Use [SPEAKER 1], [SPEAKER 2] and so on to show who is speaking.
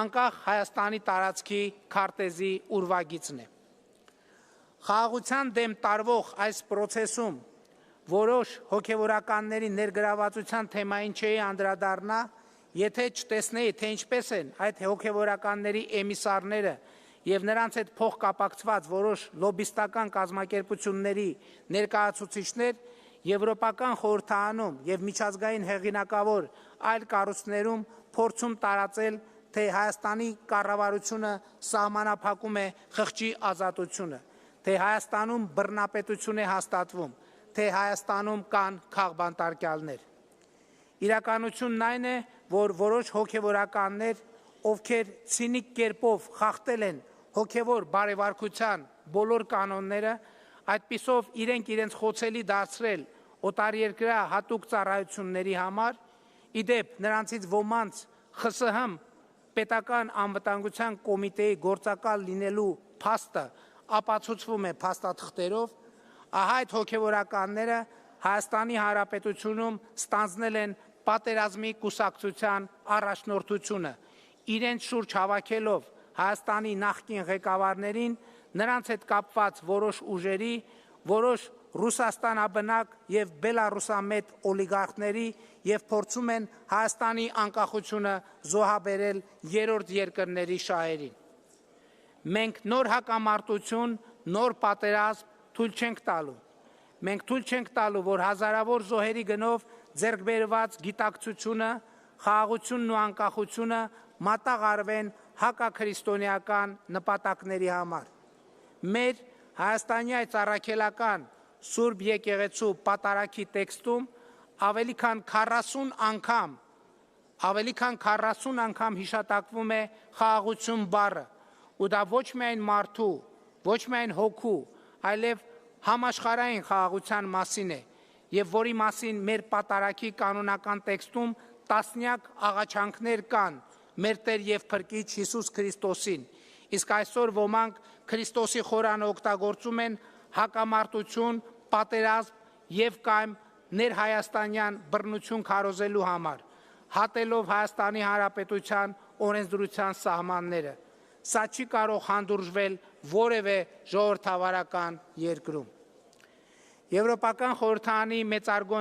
[SPEAKER 1] անկախ Հայաստանի տարածքի քարտեզի ուրվագիծն է։ Խաղաղության դեմ տարվող այս process-ում որոշ հոգևորականների ներգրավվածության թեմային չէի անդրադառնա, եթե չտեսնեի, թե ինչպես են այդ հոգևորականների էմիսարները եւ նրանց հետ փոխկապակցված որոշ լոբիստական կազմակերպությունների ներկայացուցիչներ Եվրոպական խորհրդարանում եւ միջազգային հեղինակավոր այլ կառույցներում փորձում տարածել, թե Հայաստանի կառավարությունը սահմանափակում է խղճի ազատությունը, թե Հայաստանում բռնապետություն է հաստատվում, թե Հայաստանում կան քաղբանտարկյալներ։ Իրականությունն այն է, որ որոշ հոգևորականներ, ովքեր ցինիկ կերպով խախտել են հոգևոր բարեվարկության բոլոր կանոնները, այդպիսով իրենց խոցելի դարձրել օտարերկրյա հատուկ ծառայությունների համար, իդեպ նրանցից ոմանց ԽՍՀՄ պետական անվտանգության կոմիտեի գործակալ լինելու փաստը ապացուցվում է փաստաթղթերով, ահա այդ հոգևորականները Հայաստանի Հանրապետությունում ստանձնել են պատերազմի կուսակցության առաջնորդությունը, իրենց շուրջ հավաքելով Հայաստանի նախկին ղեկավարներին, նրանց հետ կապված որոշ ուժերի, որոշ ռուսաստանաբնակ եւ բելառուսամետ օլիգարխների եւ փորձում են Հայաստանի անկախությունը զոհաբերել երրորդ երկրների շահերին։ Մենք նոր հակամարտություն, նոր պատերազմ թույլ չենք տալու։ Մենք թույլ չենք տալու, որ հազարավոր զոհերի գնով ձեռք բերված գիտակցությունը, խաղաղությունն ու անկախությունը մատաղարվեն հակաքրիստոնեական նպատակների համար։ Մեր Հայաստանի այս առաքելական Սուրբ եկեղեցու պատարագի տեքստում ավելի քան 40 անգամ հիշատակվում է խաղաղություն բառը, ու դա ոչ միայն մարդու, ոչ միայն հոգու, այլև համաշխարհային խաղաղության մասին է, եւ որի մասին մեր պատարագի կանոնական տեքստում տասնյակ աղաչանքներ կան մեր Տեր եւ Փրկիչ Հիսուս Քրիստոսին, իսկ այսօր ոմանք Քրիստոսի խորանը օգտագործում են հակամարտություն, պատերազմ եւ կամ ներհայաստանյան բռնություն քարոզելու համար, հատելով Հայաստանի Հանրապետության օրենսդրության սահմանները։ Սա չի կարող հանդուրժվել որևէ ժողովրդավարական երկրում։ Եվրոպական խորհրդարանի մեծարգո